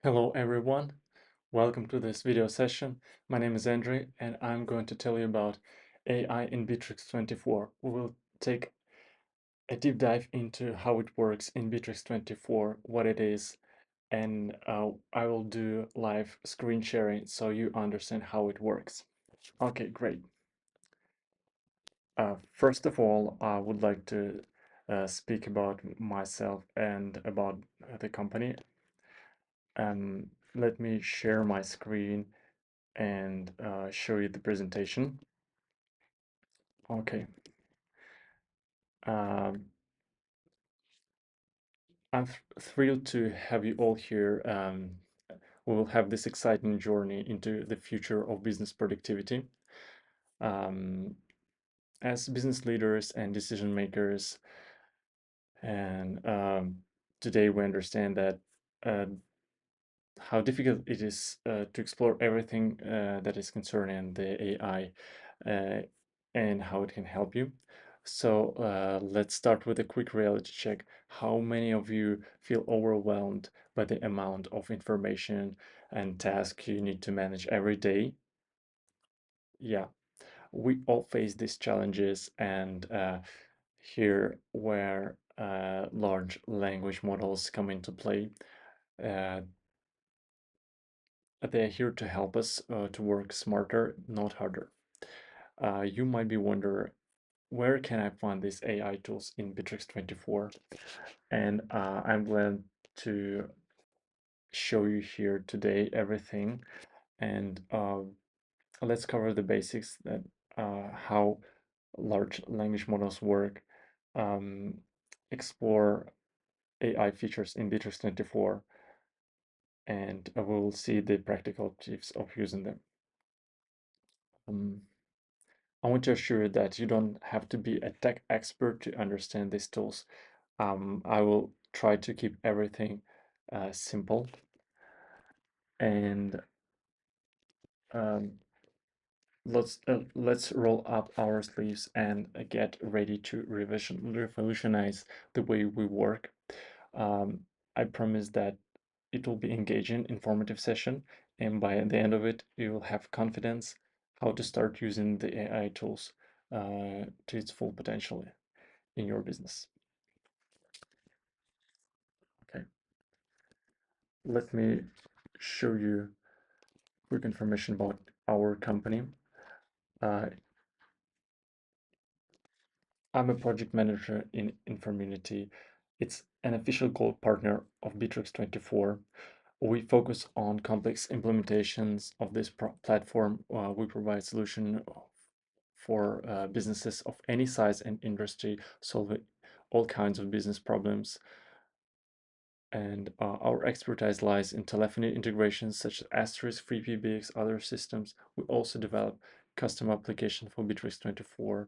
Hello everyone, welcome to this video session. My name is Andre and I'm going to tell you about AI in Bitrix24. We will take a deep dive into how it works in Bitrix24, what it is, and I will do live screen sharing so you understand how it works. Okay, great. First of all, I would like to speak about myself and about the company. Let me share my screen and show you the presentation. Okay. Um, I'm thrilled to have you all here. We will have this exciting journey into the future of business productivity. Um, as business leaders and decision makers, and today we understand that uh, how difficult it is to explore everything that is concerning the AI and how it can help you. So let's start with a quick reality check. How many of you feel overwhelmed by the amount of information and tasks you need to manage every day? Yeah, we all face these challenges, and here where large language models come into play. Uh, They're here to help us to work smarter, not harder. You might be wondering, where can I find these AI tools in Bitrix24? And I'm glad to show you here today everything. And let's cover the basics that how large language models work, um, explore AI features in Bitrix24, and we'll see the practical tips of using them. Um, I want to assure you that you don't have to be a tech expert to understand these tools. I will try to keep everything simple, and um, let's roll up our sleeves and get ready to revolutionize the way we work. Um, I promise that it will be engaging, informative session, and by the end of it, you will have confidence how to start using the AI tools to its full potential in your business. Okay, let me show you quick information about our company. Uh, I'm a project manager in InformUnity. It's an official gold partner of Bitrix24. We focus on complex implementations of this platform. We provide solution for businesses of any size and industry, solving all kinds of business problems. And our expertise lies in telephony integrations such as Asterisk, FreePBX, other systems. We also develop custom application for Bitrix24,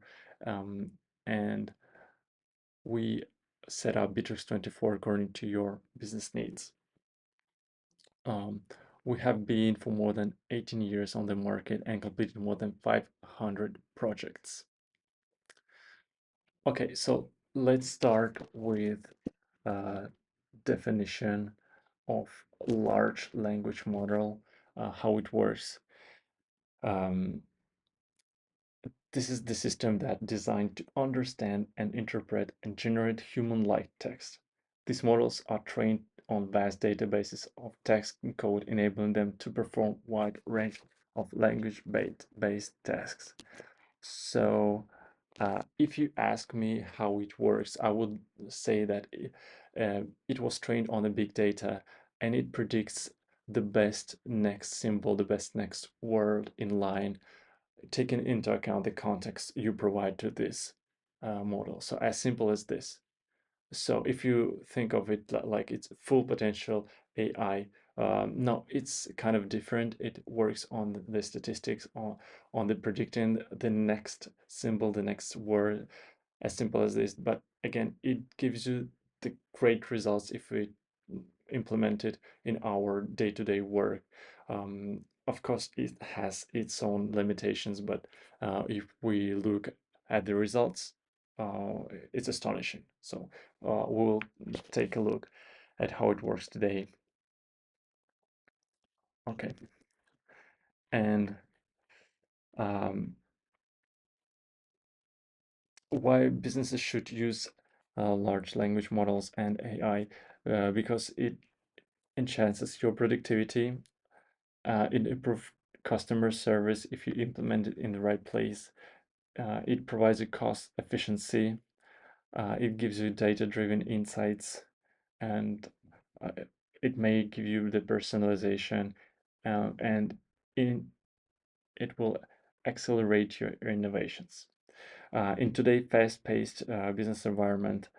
and we set up Bitrix24 according to your business needs. Um, we have been for more than 18 years on the market and completed more than 500 projects. Okay, so let's start with definition of large language model, how it works. Um, this is the system that designed to understand and interpret and generate human-like text. These models are trained on vast databases of text and code, enabling them to perform wide range of language-based tasks. So if you ask me how it works, I would say that it was trained on the big data and it predicts the best next symbol, the best next word in line, taking into account the context you provide to this model. So as simple as this. So if you think of it like it's full potential AI, no, it's kind of different. It works on the statistics, on the predicting the next symbol, the next word, as simple as this. But again, it gives you the great results if we implement it in our day-to-day work. Of course, it has its own limitations, but if we look at the results, it's astonishing. So we'll take a look at how it works today. Okay. And um, why businesses should use large language models and AI? Because it enhances your productivity, it improves customer service if you implement it in the right place. It provides a cost efficiency. It gives you data-driven insights, and uh, it may give you the personalization, and in, it will accelerate your innovations. In today's fast-paced business environment,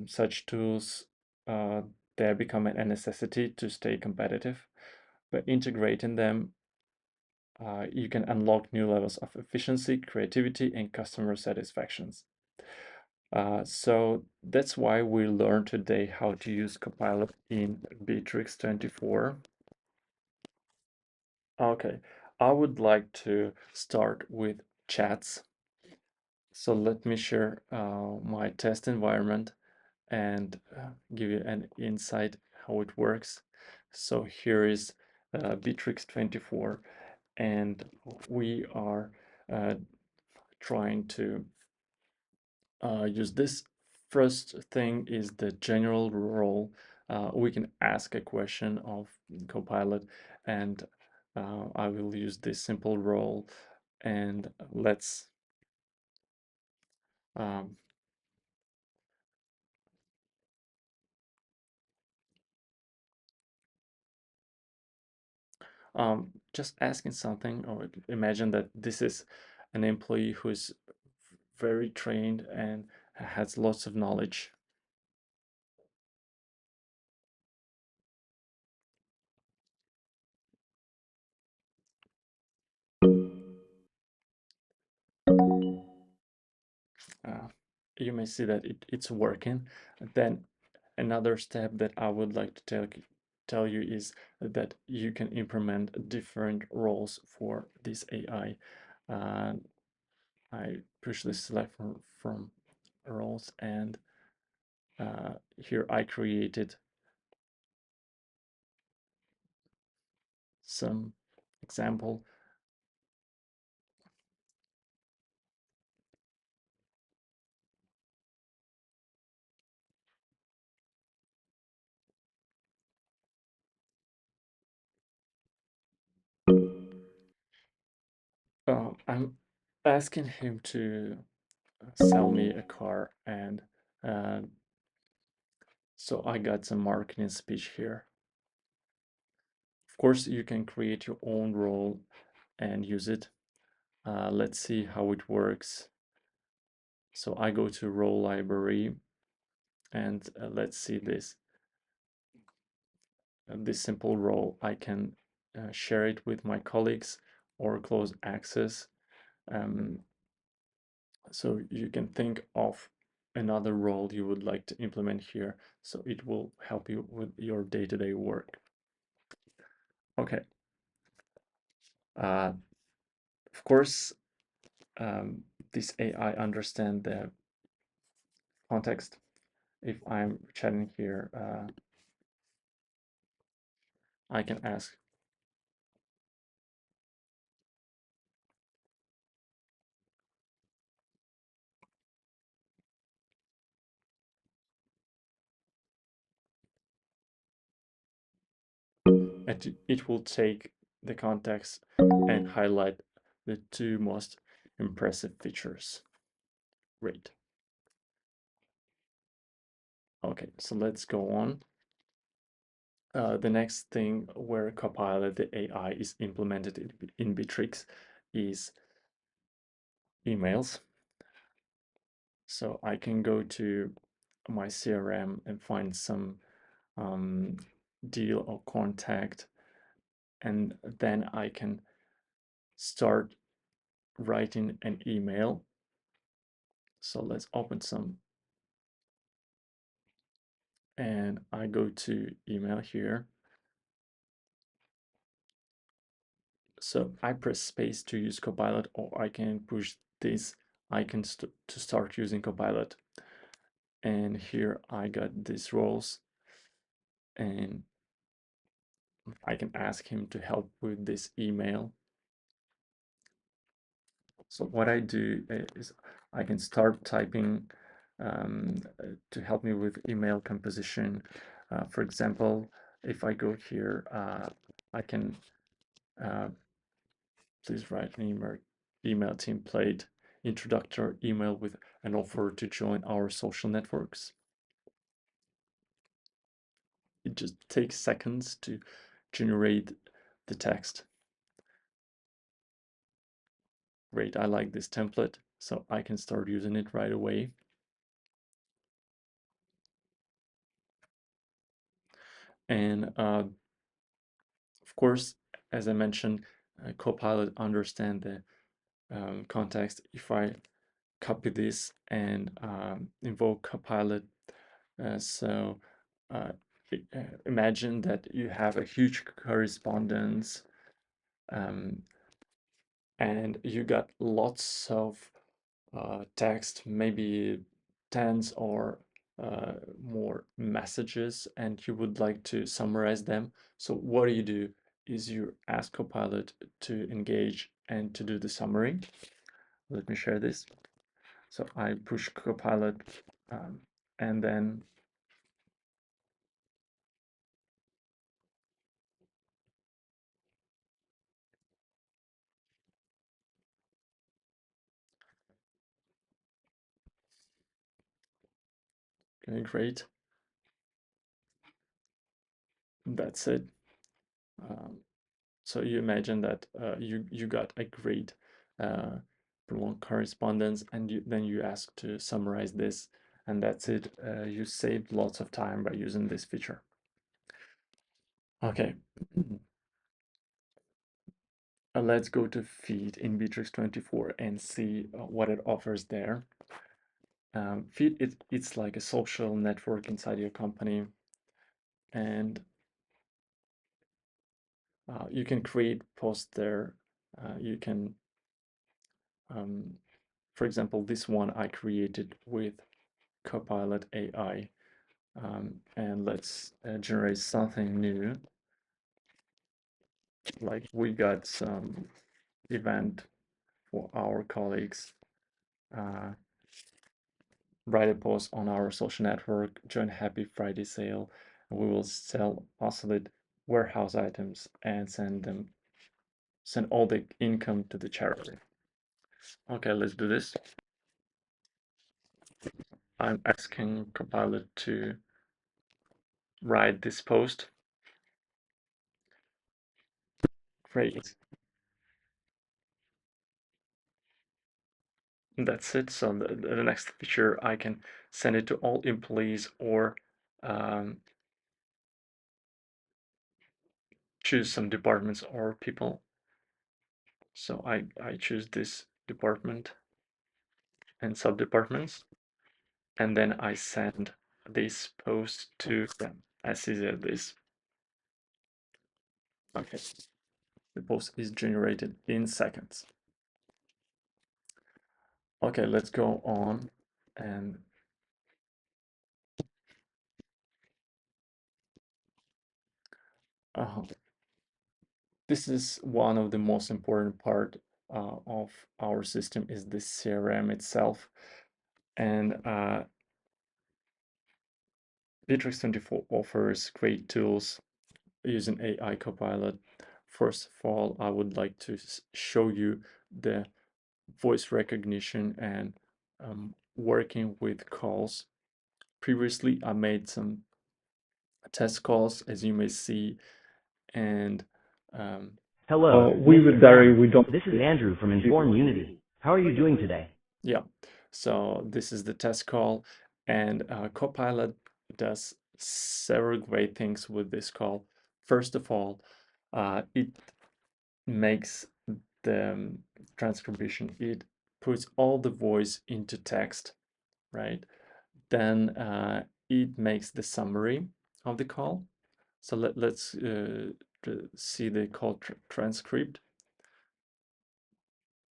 such tools uh, they become a necessity to stay competitive. By integrating them, you can unlock new levels of efficiency, creativity, and customer satisfactions. So that's why we learned today how to use Copilot in Bitrix24. Okay, I would like to start with chats. So let me share my test environment and give you an insight how it works. So here is Bitrix24, and we are uh, trying to use this. First thing is the general role. We can ask a question of Copilot, and I will use this simple role, and let's um, just asking something, or imagine that this is an employee who is very trained and has lots of knowledge. Uh, you may see that it's working. Then another step that I would like to tell you is that you can implement different roles for this AI. I push this select from roles, and here I created some example. I'm asking him to sell me a car, and uh, so I got some marketing speech here. Of course, you can create your own role and use it. Let's see how it works. So I go to role library, and let's see this. This simple role, I can share it with my colleagues or close access. Um, so you can think of another role you would like to implement here, so it will help you with your day-to-day work. Okay. Uh, of course, this AI understand the context. If I'm chatting here, I can ask, and it will take the context and highlight the two most impressive features. Great. Okay, so let's go on. The next thing where Copilot, the AI, is implemented in Bitrix is emails. So I can go to my CRM and find some um, deal or contact, and then I can start writing an email. So let's open some, and I go to email here. So I press space to use Copilot, or I can push this icon to start using Copilot. And here I got these roles, and I can ask him to help with this email. So what I do is I can start typing to help me with email composition. For example, if I go here, I can please write an email template, introductory email with an offer to join our social networks. It just takes seconds to generate the text. Great, I like this template, so I can start using it right away. And of course, as I mentioned, CoPilot understand the context. If I copy this and invoke CoPilot, so uh, imagine that you have a huge correspondence and you got lots of text, maybe tens or more messages, and you would like to summarize them. So what do is you ask Copilot to engage and to do the summary. Let me share this. So I push Copilot and then okay, great. That's it. Um, so you imagine that you got a great prolonged correspondence, and then you ask to summarize this, and that's it. You saved lots of time by using this feature. Okay. Let's go to Feed in Bitrix24 and see what it offers there. Feed, it's like a social network inside your company, and you can create posts there. You can, for example, this one I created with Copilot AI, and let's generate something new. Like we got some event for our colleagues. Write a post on our social network, join Happy Friday sale, and we will sell obsolete warehouse items and send all the income to the charity. Okay, let's do this. I'm asking Copilot to write this post. Great. That's it. So the next feature, I can send it to all employees or choose some departments or people. So I choose this department and sub-departments, and then I send this post to them as easy as this. Okay, the post is generated in seconds. Okay, let's go on and this is one of the most important part of our system is the CRM itself, and Bitrix24 offers great tools using AI Copilot. First of all, I would like to show you the voice recognition and working with calls. Previously, I made some test calls, as you may see, and Hello, we Mr. with Dari, Brown. we don't. This is Andrew from InformUnity. How are you doing today? Yeah, so this is the test call, and Copilot does several great things with this call. First of all, it makes the transcription. It puts all the voice into text, right? Then it makes the summary of the call. So let's see the call transcript.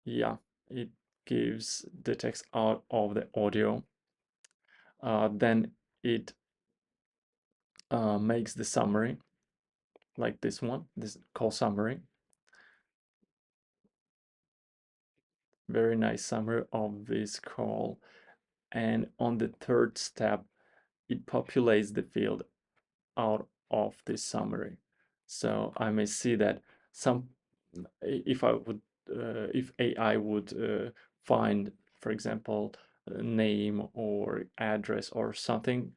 Yeah, it gives the text out of the audio. Then it makes the summary. like this one, this call summary. Very nice summary of this call. And on the third step, it populates the field out of this summary. So I may see that some, if I would, if AI would find, for example, a name or address or something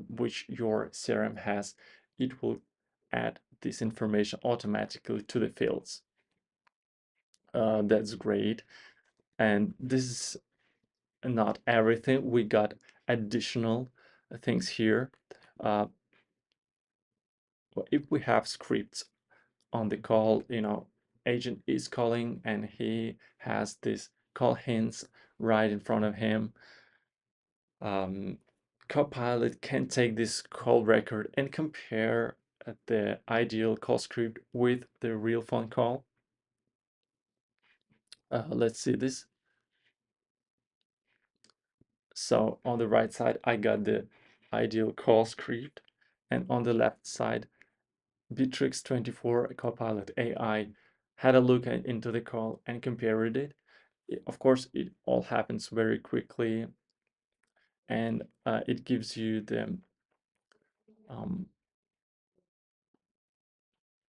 which your CRM has, it will add this information automatically to the fields. That's great. And this is not everything. We got additional things here. Uh, if we have scripts on the call, agent is calling and he has this call hints right in front of him. Copilot can take this call record and compare the ideal call script with the real phone call. Let's see this. So on the right side, I got the ideal call script, and on the left side, Bitrix24 Co-Pilot AI had a look into the call and compared it. Of course, it all happens very quickly, and it gives you the, um,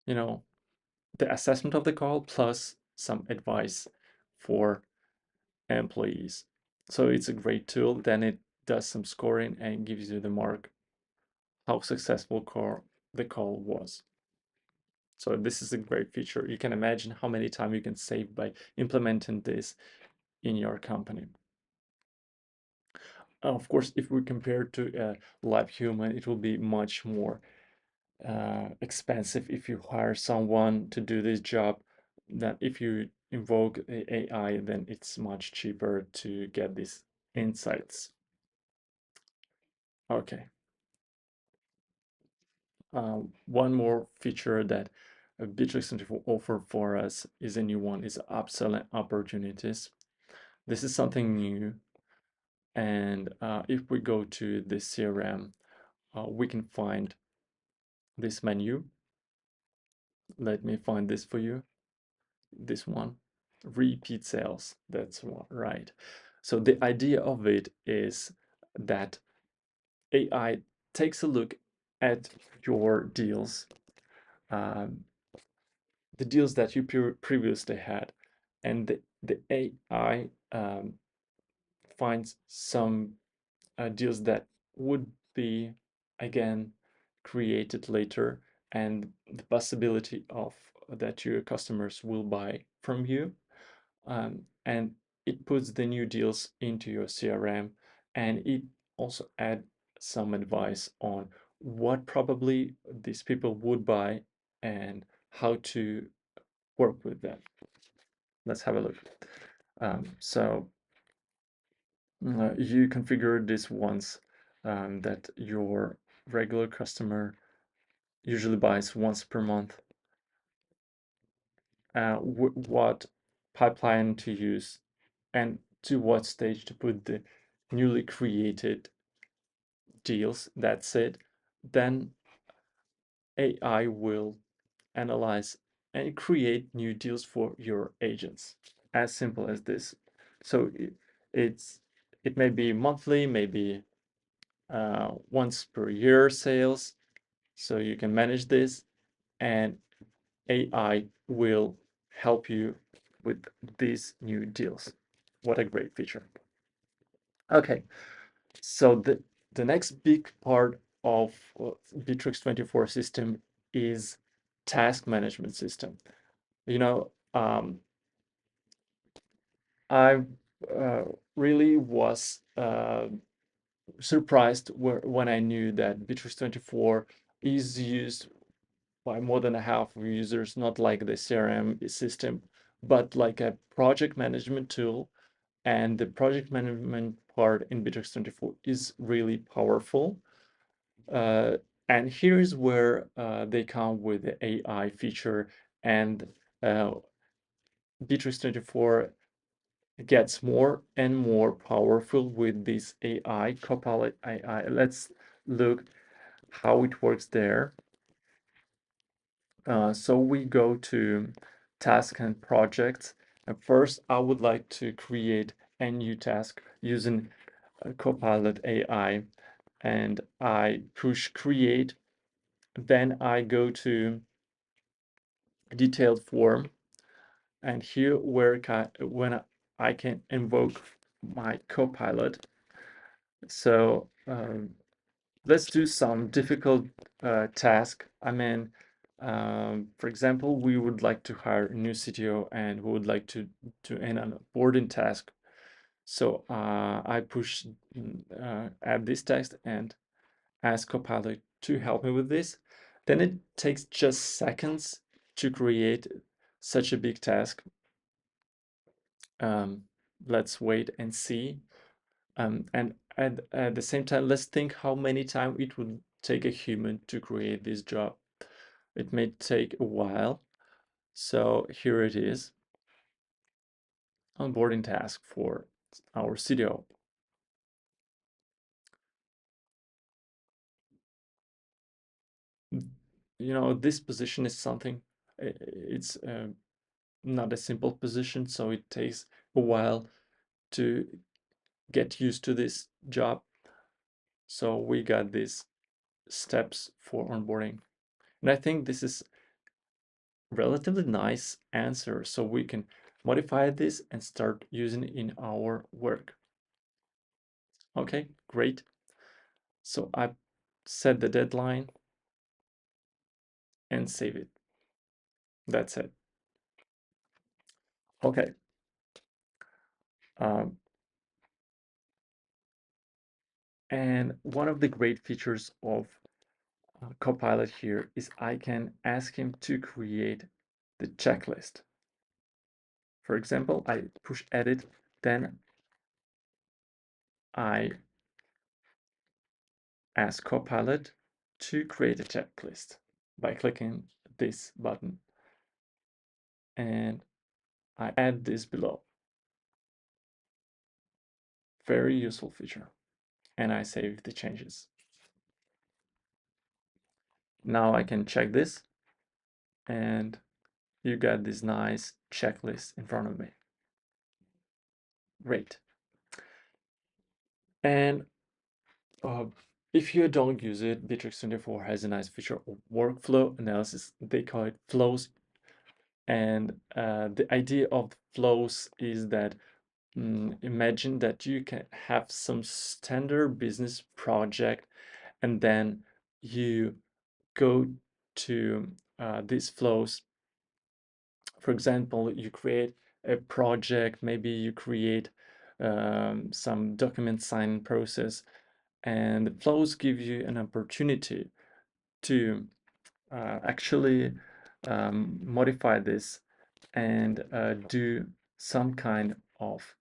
you know, the assessment of the call plus some advice for employees. So it's a great tool. Then it does some scoring and gives you the mark how successful the call was. So this is a great feature. You can imagine how many time you can save by implementing this in your company. Of course, if we compare to a live human, it will be much more expensive if you hire someone to do this job than if you invoke the AI, then it's much cheaper to get these insights. Okay. One more feature that Bitrix24 offer for us is a new one, is upsell opportunities. This is something new. And if we go to the CRM, we can find this menu. Let me find this for you. This one, repeat sales. That's right. So the idea of it is that AI takes a look at your deals, um, the deals that you previously had, and the AI finds some deals that would be again created later, and the possibility of that your customers will buy from you, and it puts the new deals into your CRM, and it also add some advice on what probably these people would buy and how to work with them. Let's have a look. So you configure this once, that your regular customer usually buys once per month. What pipeline to use and to what stage to put the newly created deals. That's it. Then AI will analyze and create new deals for your agents. As simple as this. So it may be monthly, maybe once per year sales. So you can manage this, and AI will help you with these new deals. What a great feature. Okay, so the next big part of Bitrix24 system is task management system. You know, I really was surprised when I knew that Bitrix24 is used by more than a half of users, not like the CRM system, but like a project management tool. And the project management part in Bitrix24 is really powerful. Uh, and here's where they come with the AI feature, and uh, Bitrix24 gets more and more powerful with this AI, CoPilot AI. Let's look how it works there. So we go to task and projects. And first, I would like to create a new task using Copilot AI, and I push create. Then I go to detailed form, and here when I can invoke my Copilot. So let's do some difficult task. I mean, for example, we would like to hire a new CTO and we would like to do an onboarding task. So I push add this text and ask Copilot to help me with this. Then it takes just seconds to create such a big task. Let's wait and see. And at the same time, let's think how many time it would take a human to create this job. It may take a while. So here it is, onboarding task for our CDO. You know, this position is something, it's not a simple position, so it takes a while to get used to this job. So we got these steps for onboarding. And I think this is relatively nice answer, so we can modify this and start using it in our work. Okay, great. So I set the deadline and save it. That's it. Okay. Um, and one of the great features of Copilot here is I can ask him to create the checklist. For example, I push edit, then I ask Copilot to create a checklist by clicking this button. And I add this below. Very useful feature. And I save the changes. Now I can check this and you got this nice checklist in front of me. Great. And if you don't use it, Bitrix24 has a nice feature of workflow analysis. They call it flows. And the idea of flows is that imagine that you can have some standard business project and then you go to these flows. For example, you create a project, maybe you create some document signing process, and the flows give you an opportunity to actually modify this and do some kind of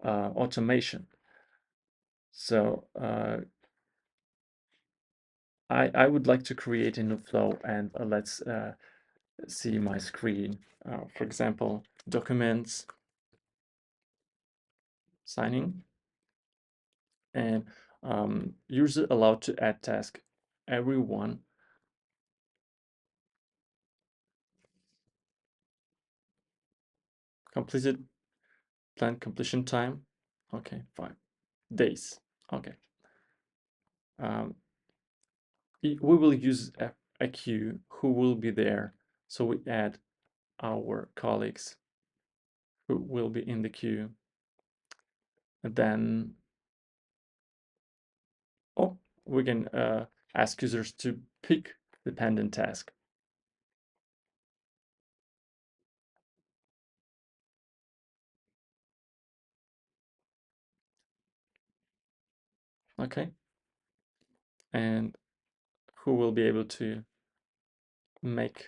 automation. So I would like to create a new flow, and let's see my screen. For example, documents, signing, and user allowed to add task. Everyone completed planned completion time. Okay, 5 days. Okay. We will use a queue who will be there. So we add our colleagues who will be in the queue. And then, oh, we can ask users to pick the pending task. Okay. And who will be able to make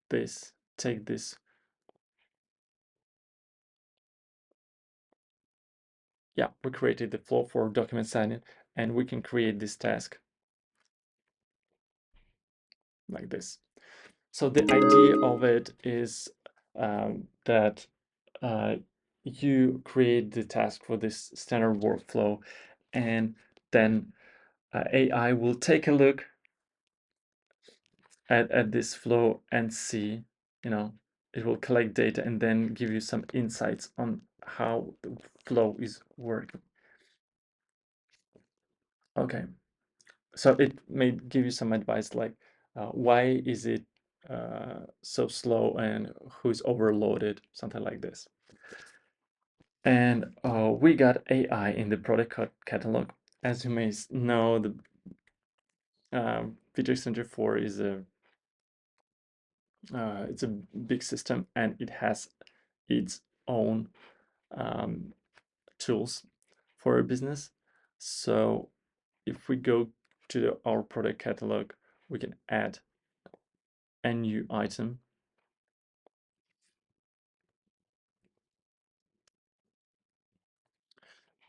this, take this. Yeah, we created the flow for document signing, and we can create this task like this. So the idea of it is that you create the task for this standard workflow, and then AI will take a look at this flow and see, it will collect data and then give you some insights on how the flow is working. Okay, so it may give you some advice like why is it so slow and who's overloaded, something like this. And we got AI in the product catalog. As you may know, the Bitrix24 is it's a big system and it has its own um, tools for a business. So if we go to our product catalog, we can add a new item.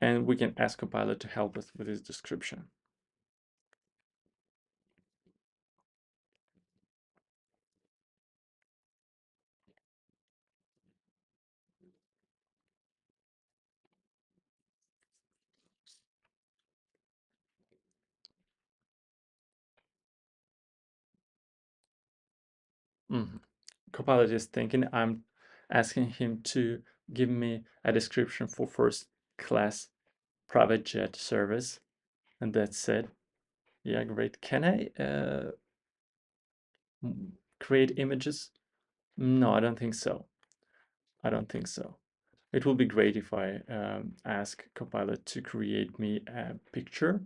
And we can ask CoPilot to help us with this description. CoPilot is thinking. I'm asking him to give me a description for first class private jet service. And that's it. Yeah, great. Can I create images? No, I don't think so. I don't think so. It will be great if I ask CoPilot to create me a picture,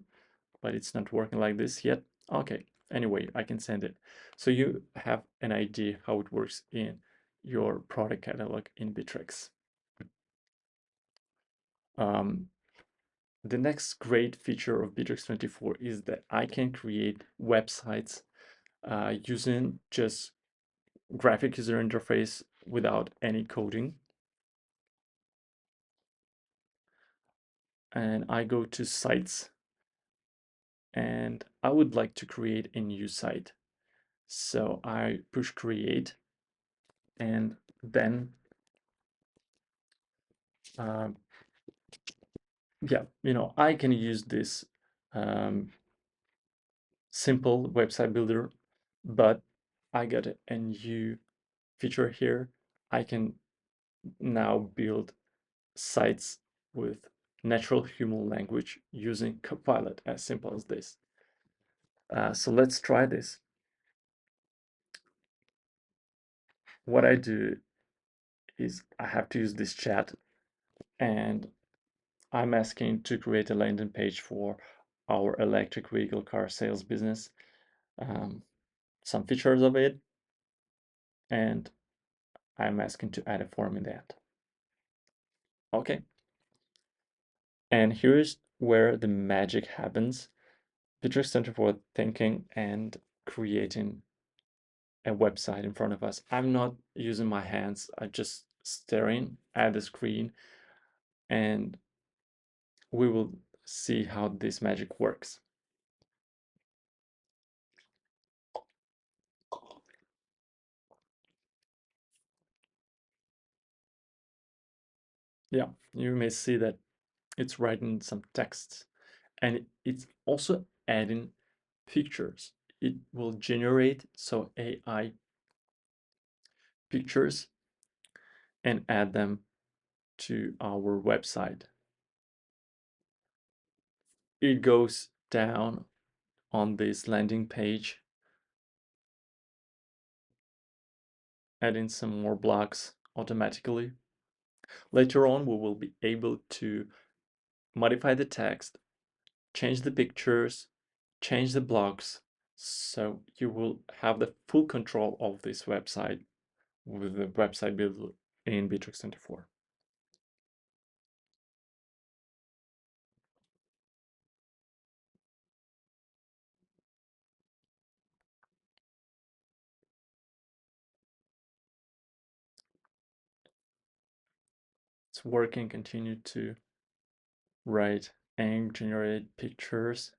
but it's not working like this yet. Okay, anyway, I can send it. So you have an idea how it works in your product catalog in Bitrix. The next great feature of Bitrix24 is that I can create websites using just graphic user interface without any coding. And I go to sites and I would like to create a new site. So I push create and then yeah, I can use this simple website builder, but I got a new feature here. I can now build sites with natural human language using CoPilot, as simple as this. So let's try this. What I do is I have to use this chat and I'm asking to create a landing page for our electric vehicle car sales business, some features of it, and I'm asking to add a form in that. Okay. And here's where the magic happens. Bitrix24 thinking and creating a website in front of us. I'm not using my hands. I'm just staring at the screen and we will see how this magic works. Yeah, you may see that it's writing some text and it's also adding pictures. It will generate so AI pictures and add them to our website. It goes down on this landing page, adding some more blocks automatically. Later on, we will be able to modify the text, change the pictures, change the blocks, so you will have the full control of this website with the website builder in Bitrix24. It's working, continue to write and generate pictures.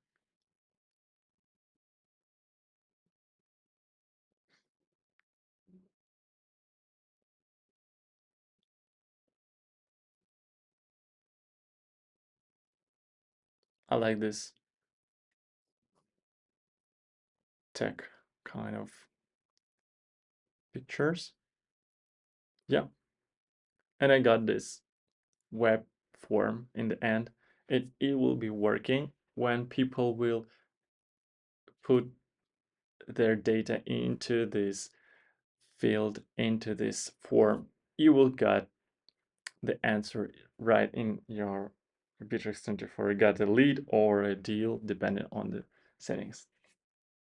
I like this tech kind of pictures. Yeah, and I got this web form in the end. It will be working when people will put their data into this field, into this form. You will get the answer right in your Bitrix24. You got a lead or a deal depending on the settings.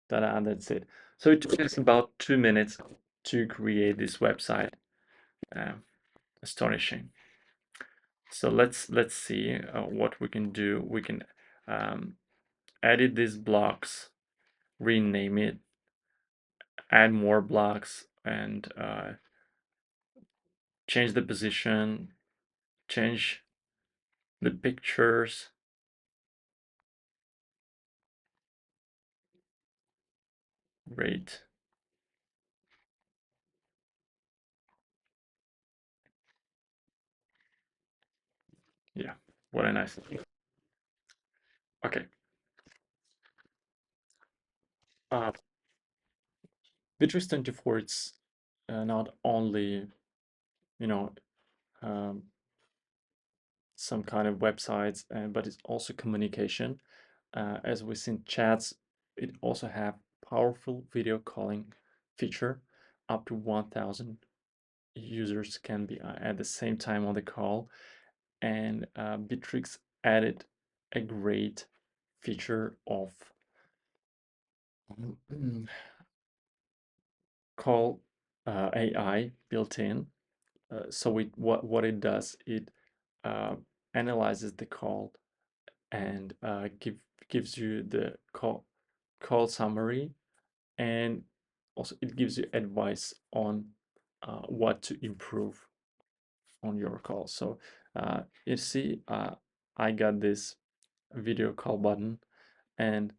And that's it. So it took us about 2 minutes to create this website. Astonishing. So let's see what we can do. We can edit these blocks, rename it, add more blocks, and change the position, change the pictures. Great. Yeah, what a nice thing. Okay. Bitrix24, it's not only, you know, um, some kind of websites, but it's also communication. As we see in chats, it also have powerful video calling feature. Up to 1,000 users can be at the same time on the call. And Bitrix added a great feature of call AI built in. So what it does, it uh, analyzes the call and gives you the call summary, and also it gives you advice on what to improve on your call. So you see, I got this video call button, and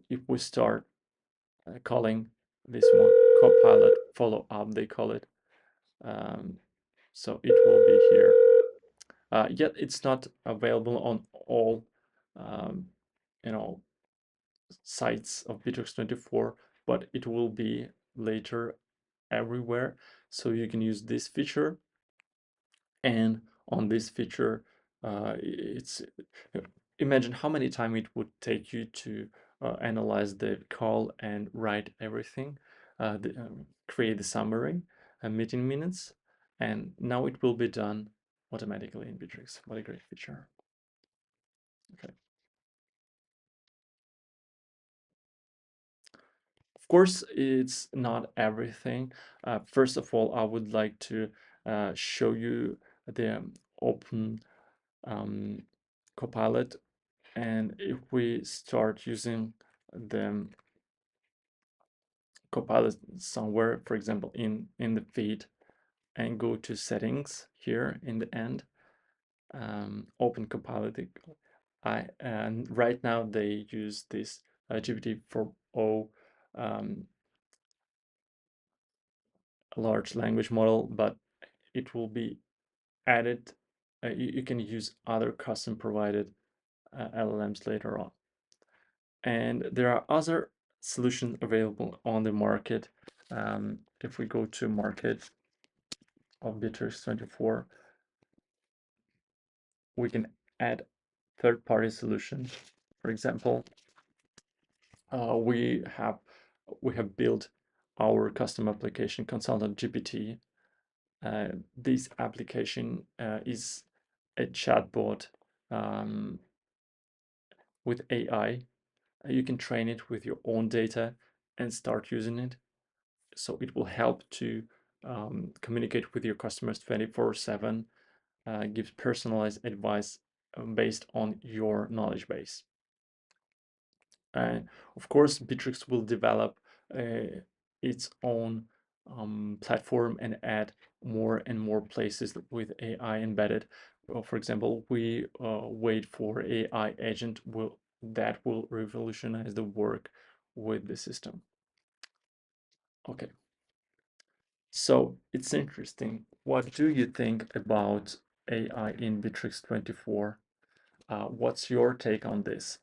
if we start calling this one CoPilot follow up, they call it. Um, so it will be here. Yet it's not available on all, um, you know, sites of Bitrix24, but it will be later everywhere. So you can use this feature, and on this feature, it's imagine how many time it would take you to analyze the call and write everything, create the summary and meeting minutes, and now it will be done automatically in Bitrix. What a great feature. Okay. Of course, it's not everything. First of all, I would like to show you the open Copilot. And if we start using the Copilot somewhere, for example, in the feed, and go to settings here in the end, open Copilot. And right now they use this GPT-4o large language model, but it will be added. You can use other custom provided LLMs later on. And there are other solutions available on the market. If we go to market of Bitrix24, we can add third-party solutions. For example, we have built our custom application Consultant GPT. This application is a chatbot with AI. You can train it with your own data and start using it. So it will help to communicate with your customers 24/7, gives personalized advice based on your knowledge base. And of course, Bitrix will develop its own platform and add more and more places with AI embedded. For example, we wait for AI agent that will revolutionize the work with the system. Okay, so it's interesting. What do you think about AI in Bitrix24? What's your take on this?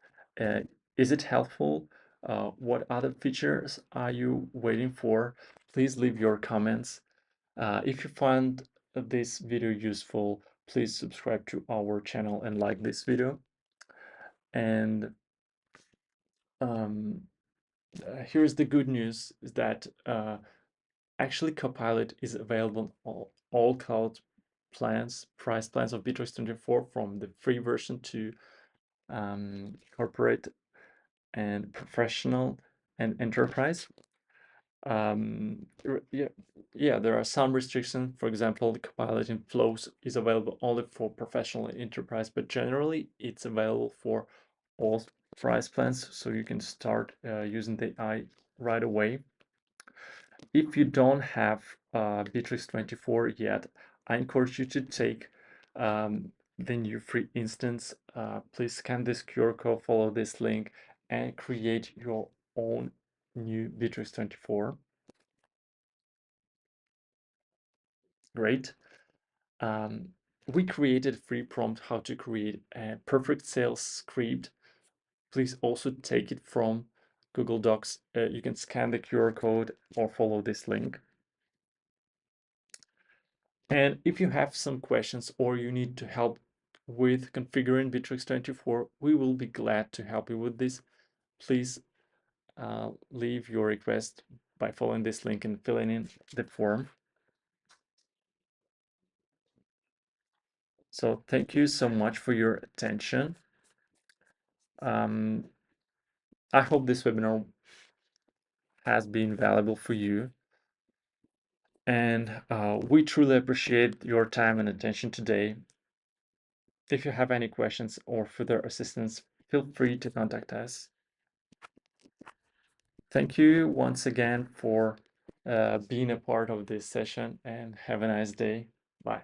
Is it helpful? What other features are you waiting for? Please leave your comments. If you find this video useful, please subscribe to our channel and like this video. And here's the good news, is that actually CoPilot is available on all cloud plans, price plans of Bitrix24, from the free version to corporate and professional and enterprise. Yeah, yeah, there are some restrictions. For example, the CoPilot in Flows is available only for professional and enterprise, but generally it's available for all price plans, so you can start using the AI right away. If you don't have Bitrix24 yet, I encourage you to take the new free instance. Please scan this QR code, follow this link, and create your own new Bitrix24. Great. We created a free prompt how to create a perfect sales script. Please also take it from Google Docs. You can scan the QR code or follow this link. And if you have some questions or you need to help with configuring Bitrix24, we will be glad to help you with this. Please leave your request by following this link and filling in the form. So thank you so much for your attention. I hope this webinar has been valuable for you. And we truly appreciate your time and attention today. If you have any questions or further assistance, feel free to contact us. Thank you once again for being a part of this session, and have a nice day. Bye.